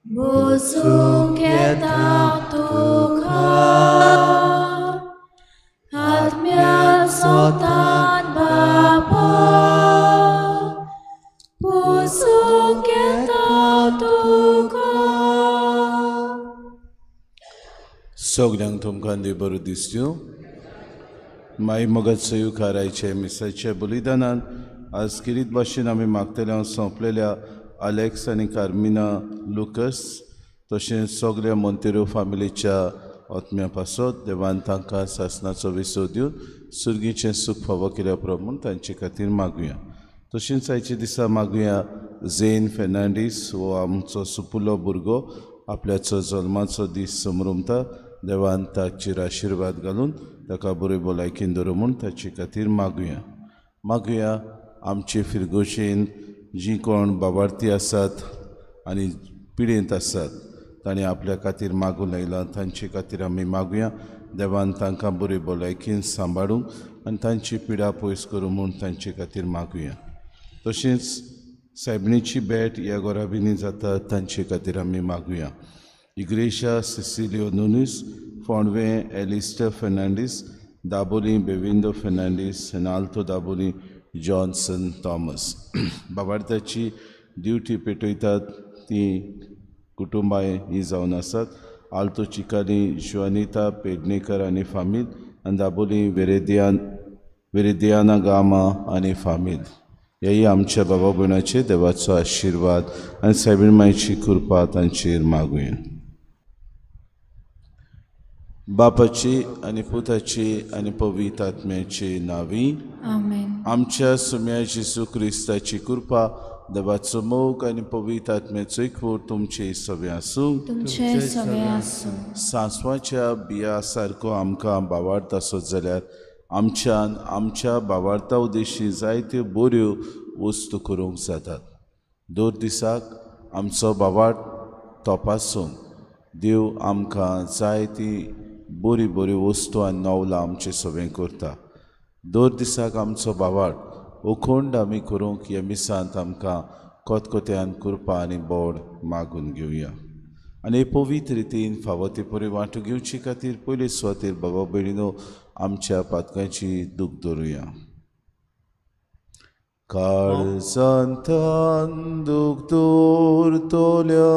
buzunk येता तुका आत्म्यान सोतान बापा buzunk येता तुका. Sogdang तुमकां देव बरो दीस दिवं. माई मोगात सयू खारायचे मिसाचे बलिदानान आज किरीत भाशेन आमी मागतल्या सोंपलेल्या अलेक्स आनी कार्मिना लुकस तशेंच सगळ्या मोंतेरो फामिलीच्या आत्म्या पासत देवान तांकां सासणाचो विसव दिवन सुर्गीचें सूख फावो केल्या प्रमाण तांचे खातीर मागुया. तशेंच आयच्या दिसा मागुया झेन फेर्नांडीस हो आमचो सुपुलो भुरगो आपल्याचो जल्माचो दीस समरुमता. देवान ताचेर आशिर्वाद घालून ताका बरे भलायकेन दवरूं म्हूण ताचे खातीर मागुया. आमचे फिरगोशेन जीं कोण बाबार्थी आसात आनी पिडेंत आसात ताणें आपल्या खातीर मागूं लायलां तांचे खातीर आमी मागुया. देवान तांकां बरे भलायकेन सांबाळूंक आनी तांची पिडा पयस करूं म्हूण तांचे खातीर मागुया. तशेंच सायबिणीची भेट ह्या घोराबिनी जाता तांचे खातीर आमी मागुया. इग्रेशा सिसिलियो नुनीस, फोंडवे एलिस्टर फेर्नांडीस, दाबोली बेविंदो फेर्नांडीस, नाल्तो दाबोली जॉन्सन थॉमस. बाबार्थाची ड्युटी पेटयतात ती कुटुंबाय ही जावन आसात. आल्तो चिकाली जुआनिता पेडणेकर आनी फामील आनी दाबोली वेरेदियाना गामा आनी फामील. हेही आमच्या बाबा भयणाचे देवाचो आशिर्वाद आनी सायबीण मायची कृपा तांचेर मागुया. बापाची आनी पुताची आनी पवित्र आत्म्याची नांवी. आमेन. आमच्या सुम्या जेजू क्रिस्ताची कृपा देवाचो मोग आनी पवित्र आत्म्याचो एकवट तुमचे सगळे आसूं. तुमचे सगळे आसूं. सांसवाच्या बिया सारको आमकां बावार्थ आसत जाल्यार आमच्यान आमच्या बावार्था उद्देशी जायत्यो बऱ्यो वस्तू करूंक जातात. दर दिसाक आमचो बावार्थ तपासून देव आमकां जायती बरी बरी वस्तू आनी नवलां आमचे सवें करता. दर दिसाक आमचो बावार्थ अखंड आमी करूंक ह्या मिसांत आमकां कोतकोत्यान कृपा आनी बोड मागून घेवया. आनी पवित्र रितीन फावो ती बरी वांटो घेवचे खातीर पयले सुवातेर बाबा भयणीनो आमच्या पातकांची दूख धरुया. काळजांतान दूख दवरतल्या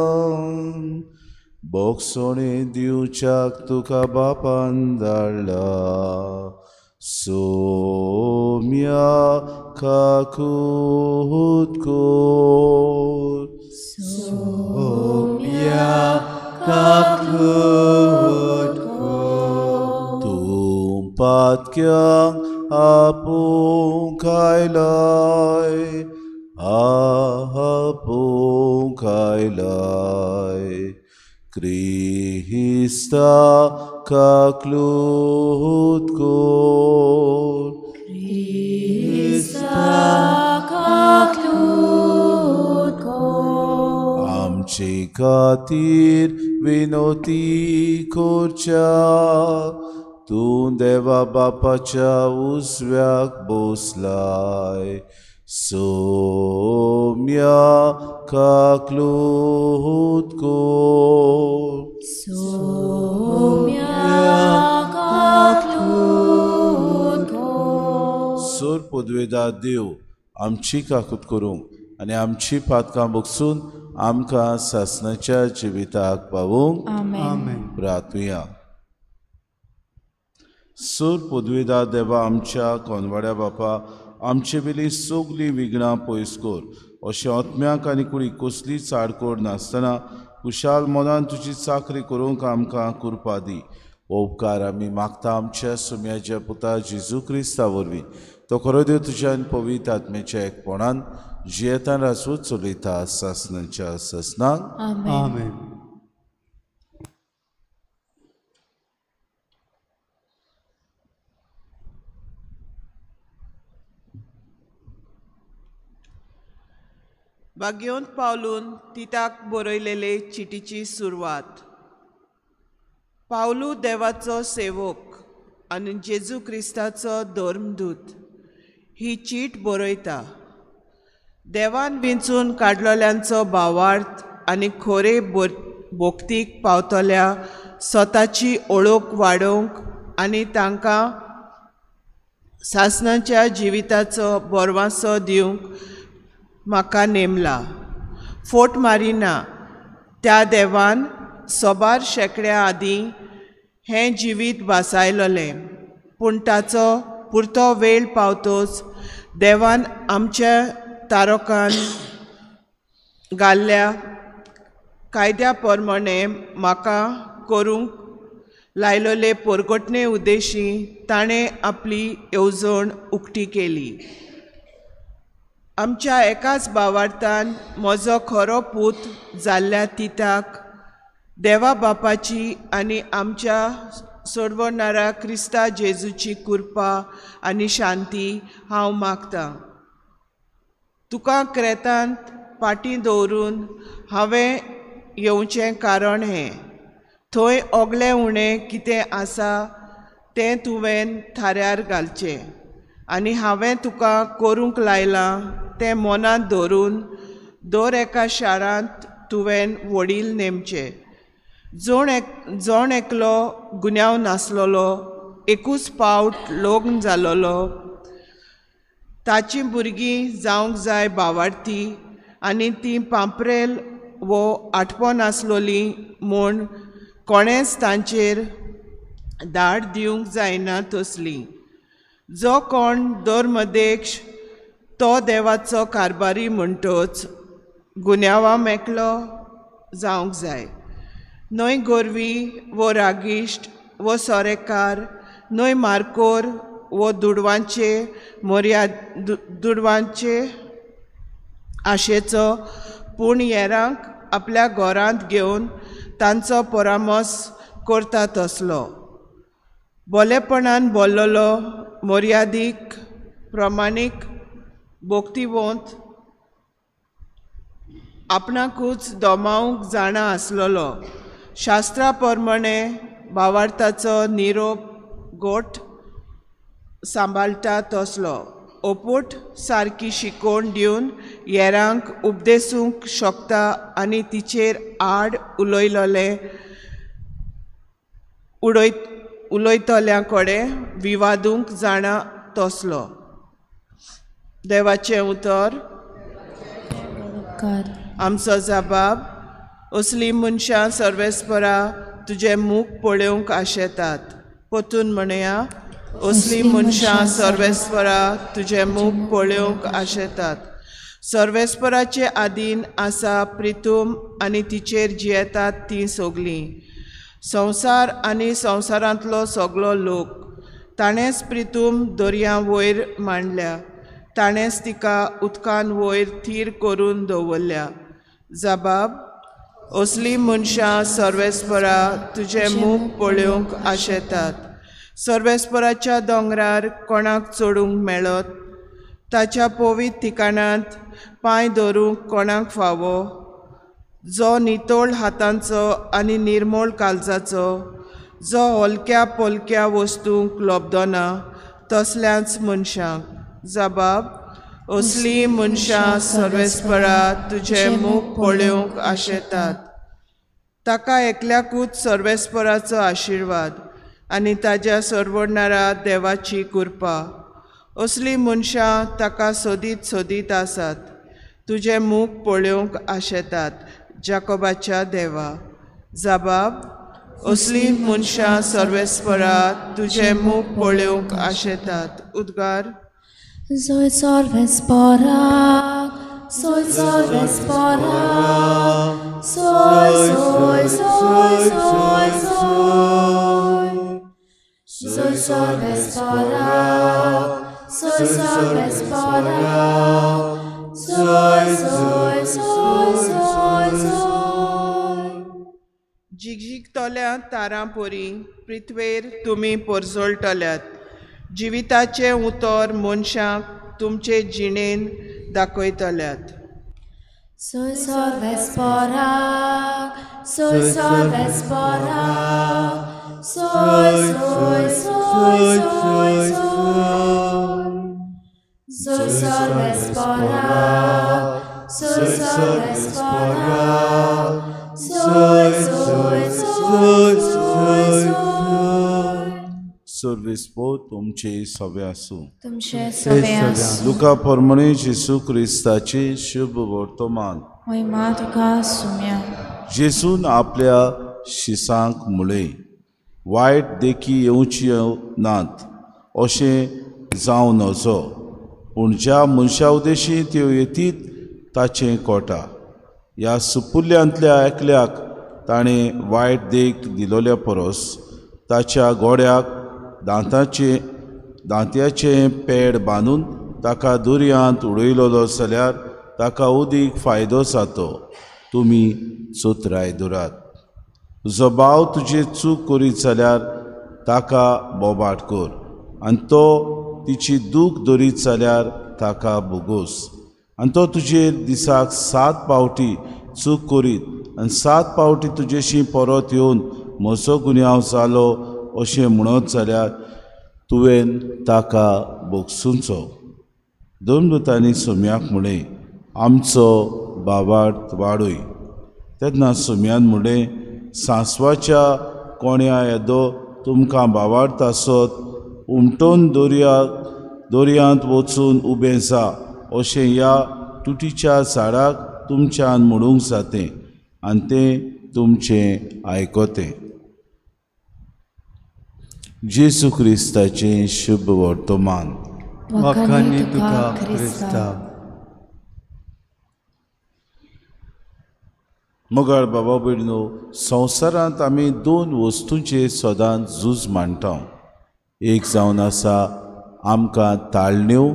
बोगसोणी दिवच्याक तुका बापान धाडला. सोम्या काकूत कोर. सोम्या काकूत कोर. तूं पातक्यांक आपूंक आयलाय आपूंक आयलाय. क्रिस्ता काकूत कोर. क्रिस्ता काकूत कोर. आमचे खातीर विनोती करच्या तूं देवा बापाच्या उजव्याक बसलाय. सोम्या काकूत कोर. सोम्या काकूत कोर. सोर पदवेदार देव आमची काकूत करूंक आनी आमची पातकां बगसून आमकां सासणाच्या जिविताक पावूंक. आमेन. प्रार्थुया. सोर पदवेदार देवा आमच्या कोनवाड्या बापा आमचे वेली सगलीं विघ्नां पयस कर. अशें आत्म्याक आनी कुडी कसलीच आडकोड नासतना खुशाल मनान तुजी चाकरी करूंक आमकां कृपा दी. हो उपकार आमी मागता आमच्या सुम्याच्या पुता जेजू क्रिस्ता वरवीं. तो खरो देव तुज्या आनी पवित्र आत्म्याच्या एकपणान जियेतान रासून चलयता सासणाच्या ससनाक. आमेन. भाग्योंत पावलून तिताक बरयलेले चिटीची सुरवात. पावलू देवाचो सेवक आनी जेजू क्रिस्ताचो धर्मदूत ही चीट बरयता. देवान विंचून काडलोल्यांचो भावार्थ आनी खोरे भोक्तीक पावतल्या स्वताची ओळख वाडोवंक आनी तांकां सासणाच्या जिविताचो बोरवांसो दिवंक म्हाका नेमला. फोट मारिना त्या देवान सोबार शेकड्या आदीं हें जिवीत बासायलोलें, पूण ताचो पुरतो वेळ पावतोच देवान आमच्या तारकान घाल्ल्या कायद्या प्रमाणे म्हाका करूंक लायलोले परगटणे उद्देशी ताणें आपली येवजण उक्ती केली. आमच्या एकाच भावार्थान म्हजो खरो पूत जाल्ल्या तिताक देवा बापाची आनी आमच्या सोडवणाऱ्या क्रिस्ता जेजूची कृपा आनी शांती हांव मागतां. तुका क्रेतांत पाटी दवरून हांवें येवचें कारण हें. थंय ओगलें उणें कितें आसा तें तुवें थाऱ्यार घालचें आनी हांवें तुका करूंक लायलां तें मनांत दवरून दर एका शारांत तुवें वडील नेमचें. जोण एकलो गुन्यांव नासलोलो, एकूच पावट लग्न जालोलो, ताचीं भुरगीं जावंक जाय भावार्थी आनी तीं पांपरेल वो आठपो नासलोलीं म्हूण कोणेंच तांचेर धाड दिवंक जायना तसलीं. जो कोण धर्मदेश तो देवाचो कारबारी म्हणटोच गुन्यांवा मेकलो जावंक जाय. न्हय गोरवी वो रागिश्ट वो सोरेकार, न्हय मारकोर वो दुडवांचे आशेचो, पूण हेरांक आपल्या घोरांत घेवन तांचो परामोस करता तसलो. बोलेपणान बोल्लोलो, मर्यादीक, प्रमाणीक, भोक्तिवंत, आपणाकूच दोमावंक जाणा आसलोलो, शास्त्रा प्रमाणे भावार्थाचो निरोप गोठ सांबाळटा तसलो, ओपूट सारकी शिकोवन दिवन हेरांक उपदेसूंक शकता आनी तिचेर आड उलयतल्या कडेन विवादूंक जाणा तसलो. देवाचें उतर. आमचो जबाब. असलीं मनशां सर्वेस्परा तुजें मूख पळोवंक आशेतात. पोतून म्हणया, असलीं मनशां सर्वेस्परा तुजें मूख पळोवंक आशेतात. सर्वेस्पराचे आदीन आसा प्रितूम आनी तिचेर जियेतात तीं सगलीं. संवसार आनी संवसारांतलो सगलो लोक. ताणेंच प्रितूम दर्या वयर मांडल्या, ताणेंच तिका उदकान वयर थीर करून दवरल्या. जबाब. असलीं मनशां सर्वेस्परा तुजें मूख पळोवंक आशेतात. सर्वेस्पराच्या दोंगरार कोणाक चडूंक मेळत, ताच्या पवित्र ठिकाणांत पांय दवरूंक कोणाक फावो, जो नितोळ हातांचो आनी निर्मळ काळजाचो, जो हलक्या पलक्या वस्तूंक लोबदना तसल्याच मनशांक. जबाब. असलीं मनशां सर्वेस्परा तुजें मूख पळोवंक आशेतात. ताका एकल्याकूच सर्वेस्पराचो आशिर्वाद आनी ताच्या सरवडणाऱ्या देवाची कृपा. असलीं मनशां ताका सोदीत सोदीत आसात, तुजें मूख पळोवंक आशेतात, जाकोबाच्या देवा. जबाब. असलीं मनशां सर्वेस्परा तुजें मूख पळोवंक आशेतात. उद्गार. Soy sorvespora, soy sorvespora, soy, soy, soy, soy, soy. Soy sorvespora, soy sorvespora, soy, soy, soy, soy, soy. जिगजिगतोल्या तारां पोरी पृथ्वेर तुमी पोरजोळटल्यात. जिविताचें उतर मनशांक तुमचे जिणेन दाखयतल्यात. Soy sorvespora, soy sorvespora, soy, soy, soy, soy, soy. Soy sorvespora, soy Spora, soy, soy, soy, soy, soy. सर्वेस्पो तुमचे सवे आसूं. तुमचे सवे आसूं. लुका प्रमाणे जेसू क्रिस्ताचे शुभ वर्तमान. महिमा तुका सुम्या. जेसून आपल्या शिसांक म्हळें, वायट देखी येवची नात अशें जावं नजो, पूण ज्या मनशा उद्देशी त्यो येतीत ताचें कोटा. ह्या सुपुल्यांतल्या एकल्याक ताणें वायट देख दिलोल्या परस ताच्या गोड्याक दांत्याचें पेड बांदून ताका दर्यांत उडयलोलो जाल्यार ताका उदीक फायदो जातो. तुमी चोत्राय दुरात. तुजो भाव तुजें चूक करीत जाल्यार ताका बोबाट कर, आनी तो तिची दूख धरीत जाल्यार ताका बोगोस. आनी तो तुजेर दिसाक 7 पावटी चूक करीत आनी 7 पावटी तुजेशी परत येवन म्हजो गुन्यांव जालो अशें म्हणत जाल्यार तुवें ताका बोगसूंचो. देवदूतांनी सुम्याक म्हळें, आमचो बाबार्थ वाडय. तेन्ना सुम्यान म्हळें, सांसवाच्या कोण्या येदो तुमकां बाबार्थ आसत उमटोवन दर्यांत वचून उबें जा अशें ह्या तुटीच्या झाडाक तुमच्यान म्हणूंक जातें, आनी तें तुमचें आयकोतें. जेसू क्रिस्ताचें शुभ वर्तमान. वखाणी तुका क्रिस्ता. मोगाळ बाबा भयणो, संवसारांत आमी 2 वस्तूंचेर सदांच झूज मांडटा. एक जावन आसा आमकां ताळण्यो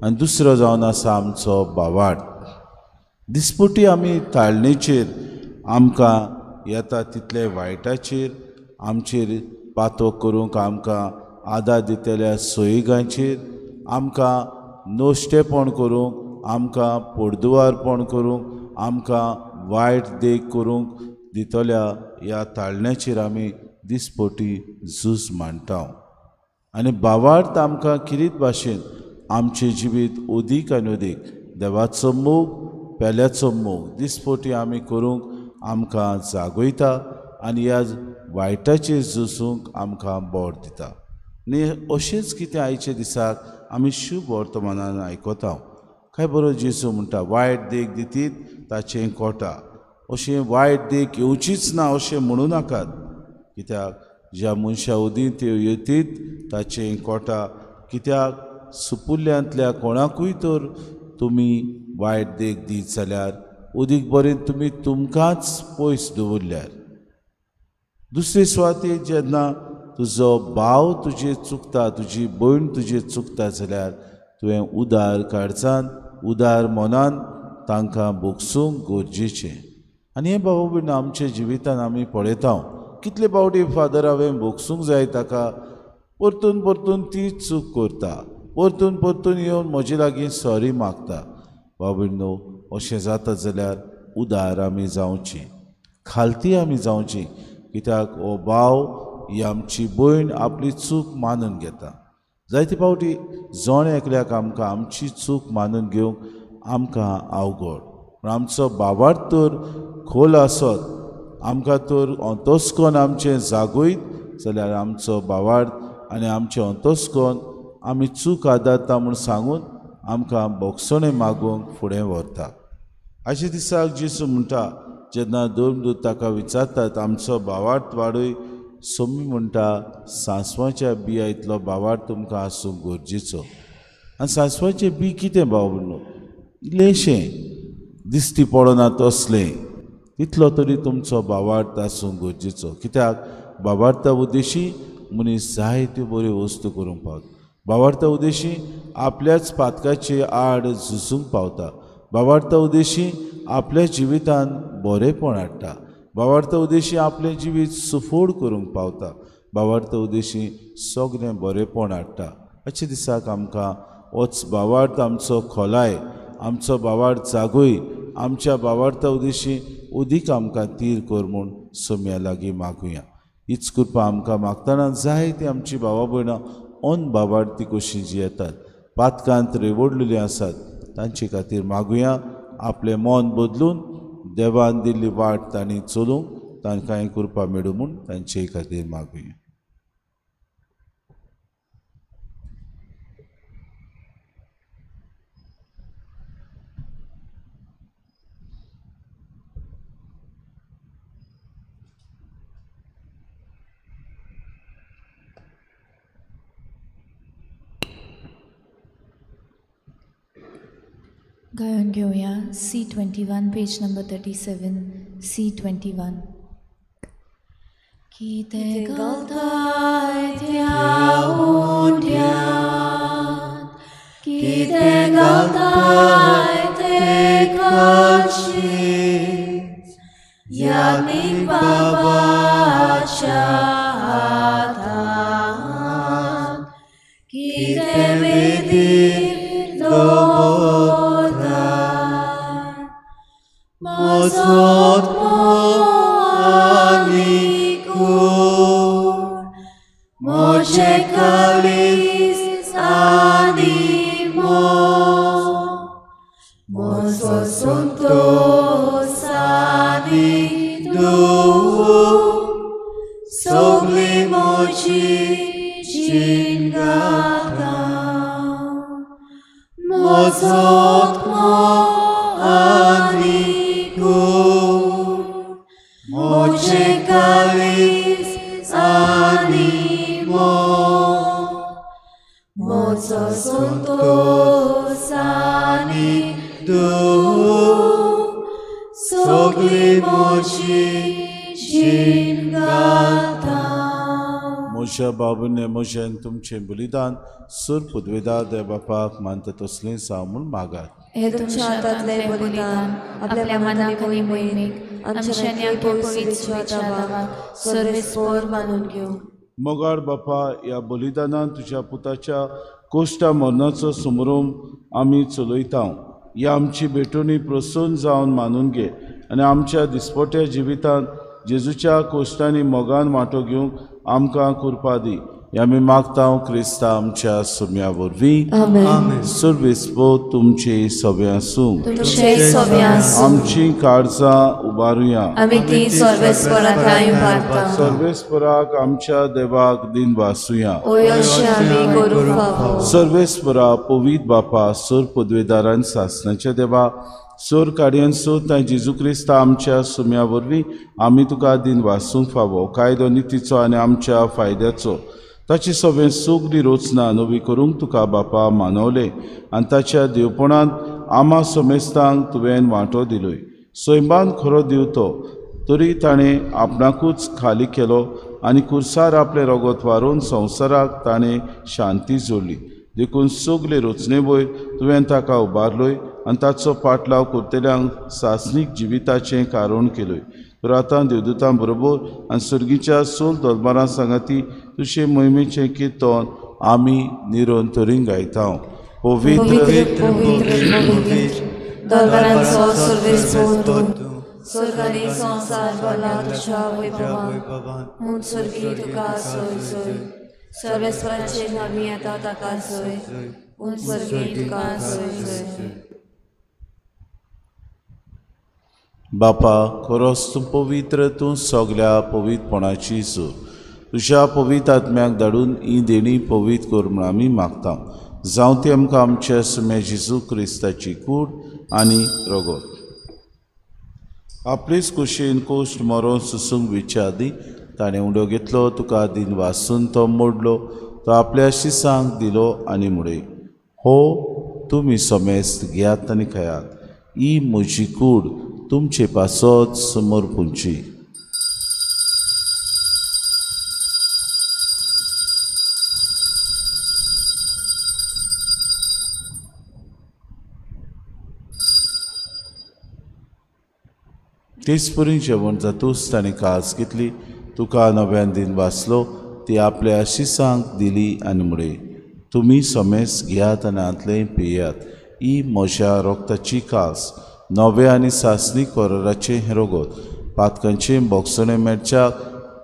आनी दुसरो जावन आसा आमचो बावार्थ. दिसपटी आमी ताळणेचेर आमकां येता तितले वायटाचेर, आमचेर पातो करूंक आमकां आदार दितल्या सोयीगांचेर, आमकां नोश्टेपण करूंक, आमकां पोरदुवारपण करूंक, आमकां वायट देख करूंक दितल्या ह्या ताळण्याचेर आमी दिसपटी झूज मांडटा. आनी बावार्थ आमकां किरीत भाशेन आमचें जिवीत उदीक आनी उदीक देवाचो मोग, पेल्याचो मोग दिसपटी आमी करूंक आमकां जागयता आनी ह्या वायटाचेर झुजूंक आमकां बोर दिता. आनी अशेंच कितें आयचे दिसाक आमी शुभ वर्तमानान आयकता. काय बरो जेसू म्हणटा, वायट देख दितीत ताचें कोटा. अशें वायट देख येवचीच ना अशें म्हणूं नाकात, कित्याक ज्या मनशा उदीं त्यो येतीत ताचें कोटा. कित्याक सुपुल्यांतल्या कोणाकूय तर तुमी वायट देख दीत जाल्यार उदीक बरें तुमी तुमकांच पयस दवरल्यार. दुसरे सुवातेर जेन्ना तुजो भाव तुजें चुकता, तुजी भयण तुजें चुकता जाल्यार तुवें उदार काळजान, उदार मनान तांकां बोगसूंक गरजेचें. आनी हें बाबा भयण आमच्या जिवितान आमी पळयता. कितले फावटी फादर हांवें बोगसूंक जाय ताका, परतून परतून ती चूक करता, परतून परतून येवन म्हजे लागीं सॉरी मागता. बाबा भयणो, अशें जाता जाल्यार उदार आमी जावचीं, खालती आमी जावचीं, कित्याक हो भाव ही आमची भयण आपली चूक मानून घेता. जायते फावटी जोण एकल्याक आमकां आमची चूक मानून घेवंक आमकां अवघड. पूण आमचो बाबार्थ तर खोल आसत, आमकां तर अंतस्कोन आमचें जागयत जाल्यार आमचो बाबार्थ आनी आमचें अंतस्कोन आमी चूक आदारता म्हूण सांगून आमकां बोगसणें मागूंक फुडें व्हरता. अशे दिसाक जेसू म्हणटा, जेन्ना देवदूत ताका विचारतात आमचो बाबार्थ वाडय, सोमी म्हणटा, सांसवाच्या बिया इतलो बाबार्थ तुमकां आसूंक गरजेचो. आनी सांसवाचें बी कितें बाबा? इल्लेशें दिसती पडना तसलें, तितलो तरी तुमचो बाबार्थ आसूंक गरजेचो. कित्याक बाबार्था उद्देशी मनीस जायत्यो बऱ्यो वस्तू करूंक पावता. बाबार्था उद्देशी आपल्याच पातकाचे आड झुजूंक पावता. बाबार्था उद्देशी आपल्या जिवितान बरेंपण हाडटा. बाबार्था उद्देशी आपलें जिवीत सुफोड करूंक पावता. बाबार्था उद्देशी सगळें बरेंपण हाडटा. अशे दिसाक आमकां होच बाबार्थ आमचो खोलाय, आमचो बाबार्थ जागोय, आमच्या बाबार्था उद्देशी उदीक आमकां तीर कर म्हूण सोम्या लागीं मागुया. हीच कृपा आमकां मागतना जायतीं आमची भावा भयणां ओन बाबार्थी कशीं जीं येतात, पातकांत रेवडलेलीं आसात, तांचे खातीर मागुया आपले मन बदलून देवान दिल्ली वाट तांणी चलूंक तांकां कृपा मेळूं म्हूण तांचे खातीर मागुया. गायन घेऊया C21 पेज नंबर 37 C21. कितें घालताय त्या उंड्यान, कितें घालताय ते कळशीत, याज्ञिक बाबाच्या हातान, कितें वेदीर दवरताय, मजत मोचे कालीस आनी मोजो संतोष आनी दूख, सगळी मोची जीण घालता, मजत आनी मोचे कालीस आनी मोजो संतोष आनी दूख, सगळी मोची जीण घालता. म्हज्या बाबूने म्हजें तुमचें बलिदान सूर पदवेदार देव बापाक मानता तसलें जावं म्हूण मागात. हे तुमच्या हातांतलें बलिदान आपल्या मनाक आनी मोहिमेक आमच्या पवित्र सर्वेस्पर मानून घेवं. मोगाळ बापा, ह्या बलिदानान तुज्या पुताच्या कोश्टा मरणाचो समारंभ आमी चलयता. ह्या आमची भेटोवणी प्रसन्न जावन मानून घे आनी आमच्या दिसपट्या जिवितांत जेजूच्या कोश्टांनी मोगान वांटो घेवंक आमकां कृपा दी. आमी मागता क्रिस्ता आमच्या सुम्या वरवीं. सर्वेस्पो तुमचे सवे आसूं. आमची काळजां उबारुया. सर्वेस्पराक आमच्या देवाक दिन वासुया. सर्वेस्परा पवित्र बापा, सोर पदवेदारान सासणाच्या देवा, सोर काडयांचो तां जेजू क्रिस्ता आमच्या सुम्या वरवीं आमी तुका दिन वासूंक फावो, कायदो नितीचो आनी आमच्या फायद्याचो. ताची सगळें सगळी रोचना नवी करूंक तुका बापा मानवले आनी ताच्या देवपणांत आमा समेस्तांक तुवें वांटो दिलोय. सैमान खरो दिवतो, तरी ताणें आपणाकूच खाली केलो आनी कुर्सार आपले रगत वारून संवसाराक ताणें शांती जोडली. देखून सगळे रोचणे वयर तुवें ताका उबारलोय आनी ताचो पाटलाव करतल्यांक सासनीक जिविताचें कारण केलोय. तर आतां देवदूतां बरोबर आनी सर्गीच्या सोल दरबारां सांगाती तुजे मोहिमेचें किर्तन आमी निरंतरीन गायता. पवित्र दरबारांचो सर्वेस्पो स्वर्गानी संसार भरला तुज्या वैभवान, म्हूण सर्गी तुका सोय सोय. सर्वेस्पराचे आमी येता ताका सोय, म्हूण सर्गी तुका सोय सोय. बापा, खरोच तूं पवित्र, तूं सगळ्या पवित्रपणाची सूर. तुज्या पवित्र आत्म्याक धाडून ही देणी पवित्र कर म्हूण आमी मागता. जावं ती आमकां आमच्या सुम्या जेजू क्रिस्ताची कूड आनी रगत. आपलीच कुशीन कोश्ट मरोन सुसूंक विचारदी ताणें उडो घेतलो, तुका दिन वासून तो मोडलो, तो आपल्या शिसांक दिलो आनी मुडय. हो, तुमी समेस्त घेयात आनी खायात. ही म्हजी कूड तुमचे पासत समोर पुंची. तेच परी जेवण जातूच ताणें कास घेतली, तुका नव्यान दिन वाचलो, ती आपल्या शिसांक दिली आनी मुडय. तुमी समेस्त घेयात आनी आतलें पियात. ही म्हज्या रोगताची कास, नवे आनी सासणी कोराराचें हें रगत, पातकांचें बोगसणें मेळच्याक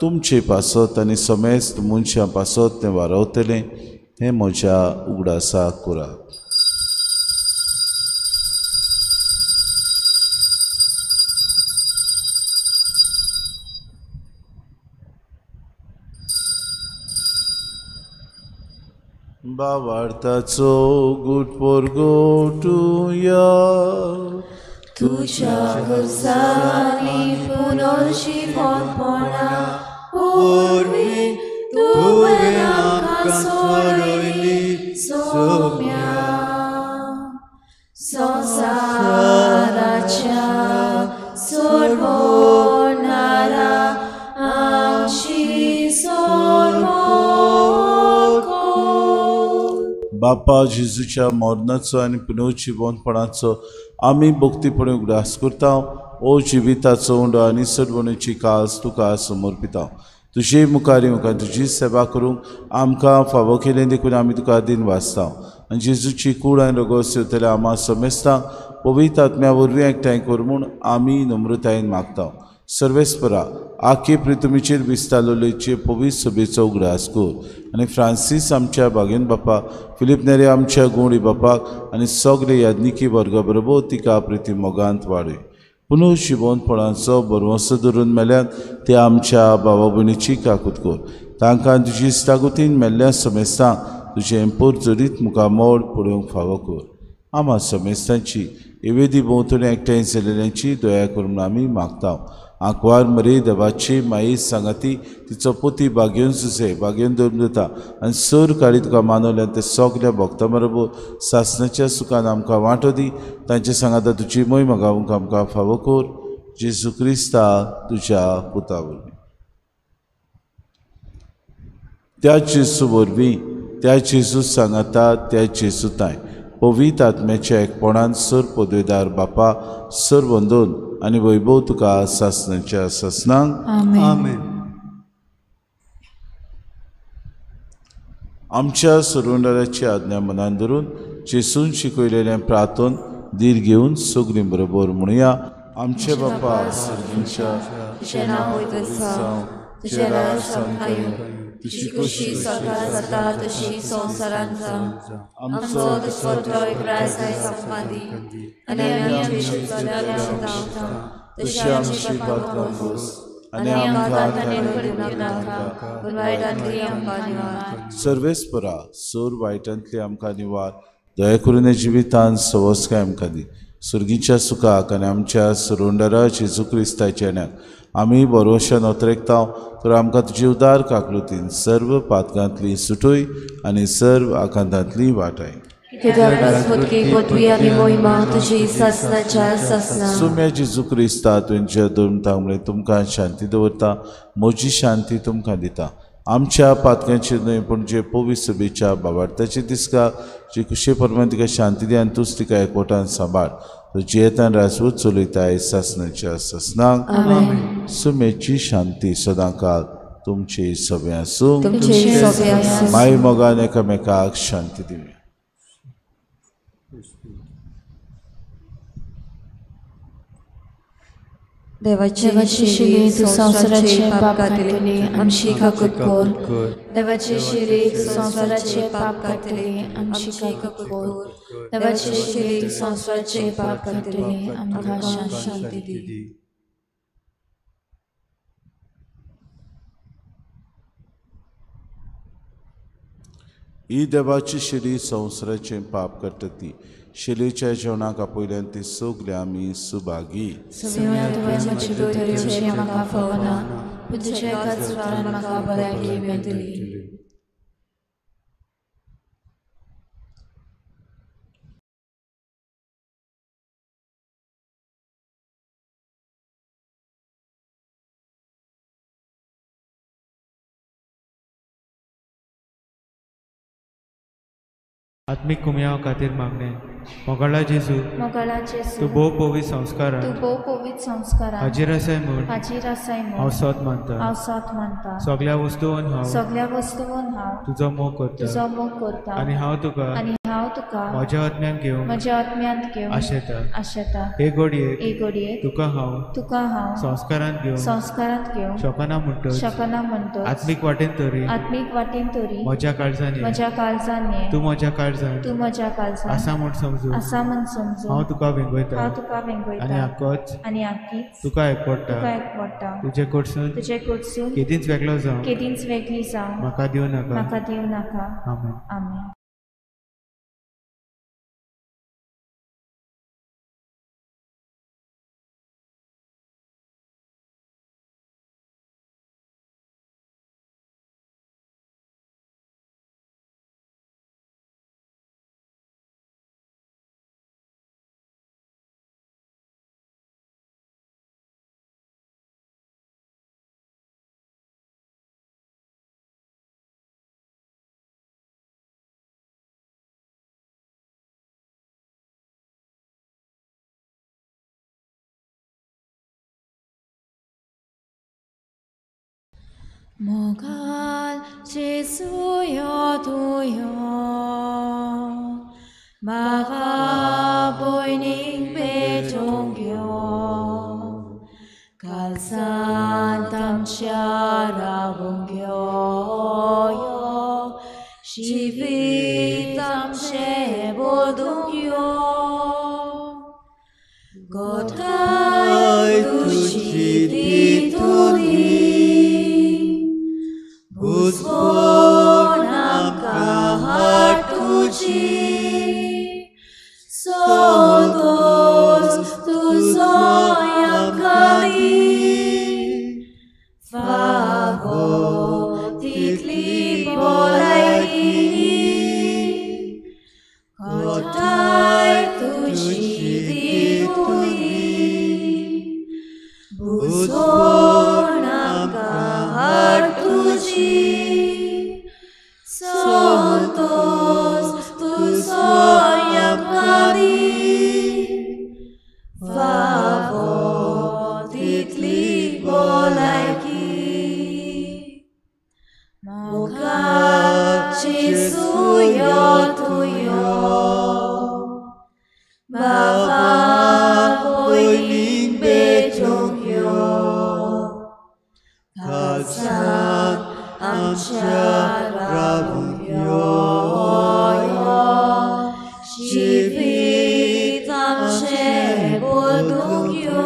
तुमचे पासत आनी समेस्त मनशां पासत तें वारवतलें. हें म्हज्या उगडासाक करात. भावार्थाचो गुट पोरगोटुया तुझ्या गुरसानी पुनर्जीवनपणा पूर्वी तुवें आमकां सोडयली सौम्या संसाराच्या सोडवणारा आमची बापा जेजूच्या मरणाचो आनी पुनर्जीवनपणाचो आमी भक्तीपणे उगडास करता. ओ जिविताचो उंडो आनी सडवणेची कास तुका समर्पिता. तुजे मुखारी तुजी सेवा करूंक आमकां फावो केलें देखून आमी तुका दिन वाचता. आनी जेजूची कूड आनी रगत सेवतले आम्हा समेस्ता पवित्र आत्म्या वरवीं एकठांय कर म्हूण आमी नम्रतायेन मागता. सर्वेस्परा आखे प्रितुमीचेर बिस्तालो लयचे पवित्र सभेचो उगडास कर आनी फ्रांसीस आमच्या बागेन बापा, फिलीप नेरे आमच्या गुणी बापाक आनी सगळे याज्ञिकी वर्गा बरोबर तिका प्रिती मोगांत वाडय. पुनर्जीवनपणाचो बरवंसो धरून मेल्यान ते आमच्या भावा भयणीची काकूत कर. तांकां तुजी इश्टागुतीन मेल्ल्या समेस्तां तुजें पोरजोरीत मुखामोड पळोवंक फावो कर. आम्हा समेस्तांची एवेदी भोंवतणी एकठांय जालेल्यांची दया करून आमी मागता. आंकवार मरे देवाची माई सांगाती तिचो पोती बागेवन सुसे बागेवन दवरून दिता आनी सर काडी तुका मानवल्यान ते सगल्या भक्तां बरोबर सासणाच्या सुखान आमकां वांटो दी. तांचे सांगाता तुजी मोहीम गावूंक आमकां फावो कर. जेजू क्रिस्ता तुज्या पुता वरवीं त्या जेजू वरवीं त्या जेजू सांगाता त्या जेजू ताय पवित्र आत्म्याच्या एकपणान सर पदवेदार बापा सर वंदोन आनी वैभव तुका सासणाच्या सासणांक आमेन. आमच्या सुरवंडाराची आज्ञा मनान धरून जेसून शिकयलेलें प्रार्थन धीर घेवन सगळीं बरोबर म्हणुया. आमचे बापा सर्गींच्या तुझें नांव पवित्र जावं, तुजें राज्य येवं, तुजी खुशी सकाळ जाता तशी संवसारांत जावं. आमचो दिसपट्टो एकरास आयज आमकां दी आनी आमी आमची चुकलेल्यांक धांवता तशी आमची पातकां घोस आनी आमकां ताणें करूंक नाका पूण वायटांतली आमकां निवार. सर्वेस्परा सोर वायटांतली आमकां निवार. दया करून जिवितांत सवस्काय आमकां दी. सुर्गीच्या सुखाक आनी आमच्या सुरवंडारा जेजू क्रिस्ताच्या येण्याक आमी भरवशान ओतरेकता. तर आमकां तुजी उदार काकलुतीन सर्व पातकांतली सुटोय आनी सर्व आकांतांतली वाटाय. सुम्या जेजू क्रिस्ता तुमच्या दोन तुमकां शांती दवरता. म्हजी शांती तुमकां दिता. आमच्या पातकांचेर न्हय पूण जे पवित्र सभेच्या भावार्थाचे दिसका जी खुशी परमान तिका शांती दी आनी तूंच तिका एकवटान सांबाळ. जियेतान राजवत चलयताय सासणाच्या सासणांक. सुमेची शांती सदांकाळ तुमचे सभे आसूं. माय मोगान एकामेकाक शांती दिवया. देवाची शिली तू संसाराचे पाप कातले आमची काकूत कर. देवाची शिली तू संसाराचे पाप कातले आमची काकूत कर. देवाची शिली तू संसाराचे पाप कातले आमकां शांती दी. ही देवाची शिली संसाराचे पाप काडटली. शिलेच्या जेवणाक आपयल्यान ती सगळे आमी सुभागी. आत्मिक कुमयाव खातीर मागणे. मोगाळा जेजू तूं भोव पवित्र संस्कारांत हाजीर आसाय म्हूण हांव सत मानता. सगळ्या वस्तूंत हांव तुजो मोग करता आनी हांव तुका म्हज्या आत्म्यांत घेवन आशेता. हे घडये तुका हांव संस्कारांत घेवन शकना म्हणटच आत्मीक वाटेन तरी म्हज्या काळजांनी तूं म्हज्या काळजांत आसा म्हूण समजून हांव तुका वेंगयता आनी आख्खीच तुका एकवडटा. तुजे कडसून केदींच वेगळी जावं म्हाका दिवं नाका. आमेन. 모갈 지수여 두여 마가 보이닝 배종교 갈산 담샤라 본교요 시비 담셰 보동교 godai tushiti tuni busbonam kahat tuji sodos tu soyam kali favor titli bolai godai tushiti busbonam kahat tuji sodos tu soyam kali favor titli bolai moga Jesuyo tuyo Bapa boiling bejongyo Kalsan amsyara bungyo Shivit amshe bodungyo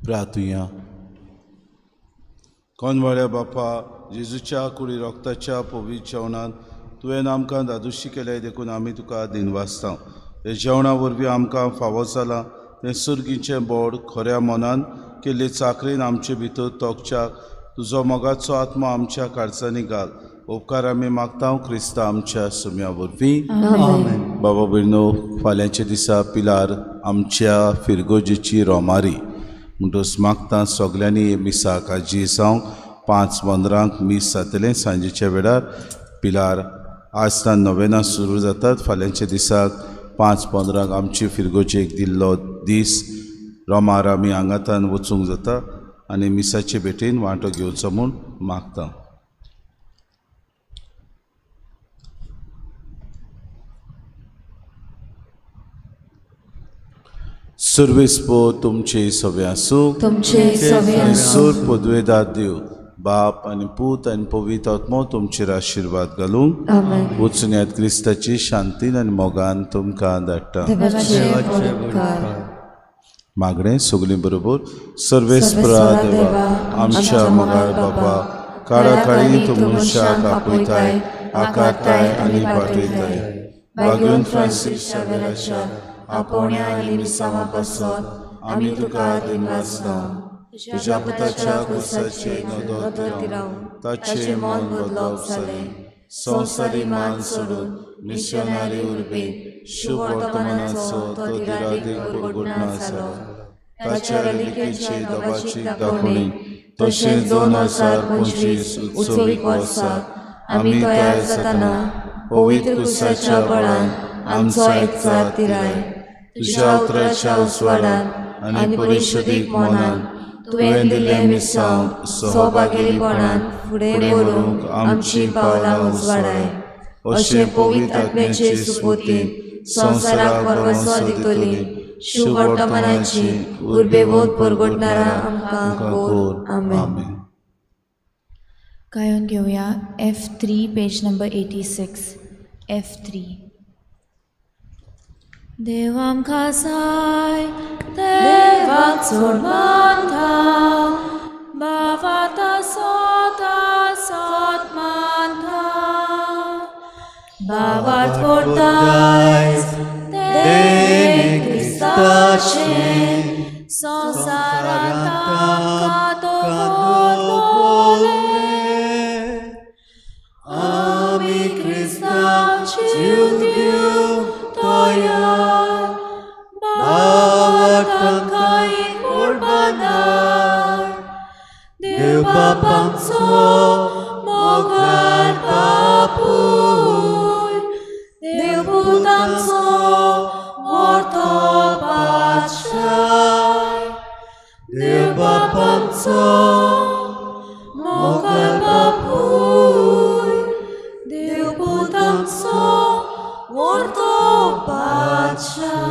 प्रार्थूया. कोणवाड्या बापा जेजूच्या कुडी रोगताच्या पवित्र जेवणांत तुवें आमकां दादोशी केल्या देखून आमी तुका दिनवासता. हे जेवणा वरवीं आमकां फावो जाला तें सुर्गीचें बोड खऱ्या मनान केल्ले चाकरेन आमचे भितर तोगच्याक तुजो मोगाचो आत्मा आमच्या काळजांनी घाल. उपकार आमी मागता क्रिस्ता आमच्या सुम्या वरवीं. बाबा भयणो, फाल्यांच्या दिसा पिलार आमच्या फिरगोजेची रोमारी म्हणटूच मागता सगल्यांनी हे मिसाक हाजी जावंक 5:15 मीस जातलें सांजेच्या वेळार. पिलार आजतान नोवेना सुरू जातात. फाल्यांच्या दिसाक 5:15 आमची फिरगोजेक दिल्लो दीस रोमार आमी हांगातान वचूंक जाता आनी मिसाचे भेटेन वांटो घेवचो म्हूण मागता. सर्वेस्पो तुमचे सवे आसूं. सूर पदवेदार देव बाप आनी पूत आनी पवित्र आत्मो तुमचेर आशिर्वाद घालूं. वचून येत क्रिस्ताची शांतीन आनी मोगान तुमकां धाडटा. मागणें सगलीं बरोबर. सर्वेस्परा देवा आमच्या मोगाळ बाबा, काळा काळी तूं मनशाक आपयताय, आकारताय आनी पाठयताय. वागून फ्रांसीस शावेराच्या आपोवण्या आनी मिसावा पासत आमी तुका दिनवासता. तुज्या पुताच्या कुर्साचे नदर रावन ताचें मन बदलप जालें. संवसारी मान सोडून मिशनारी उर्बेत शुभ वर्तमानाचो तो दिरादेग परगुणा जालो. ताच्या रेलिकेचे दोबाची दाखोवणी तशेंच 2025 उत्सवीक वर्साक आमी तयार जाताना पवित्र कुर्साच्या बळान आमचो एकचार तिराय. तुज्या उतराच्या उजवाडान आनी परिशुद्धीक मनान तुवें दिल्ले मिसांव सौभाग्यपणान फुडें व्हरूंक आमची पावलां उजवाडाय. अशें पवित्र आत्म्याचे सुपोतीन संवसाराक परमेश्वर दितली शुभ वर्तमानाची उर्बेवोत परगटणारा आमकां कोर. आमेन. गायन घेऊया F3 पेज नंबर 86. F3. देव आमकां जाय देवाक चड मानता बावाता सत मानता बावात व्हरताय देव क्रिस्ताचे संवसारांत आमकां दवरले आमी क्रिस्तांची जीव दिवंक तयार बावाक तांकां एक बांदार देव बाप आमचो मोगान बापूय देव पूत आमचो व्हरतो बादशाह देव बाप आमचो मोगान बापूय देव पूत आमचो व्हरतो बादशाह.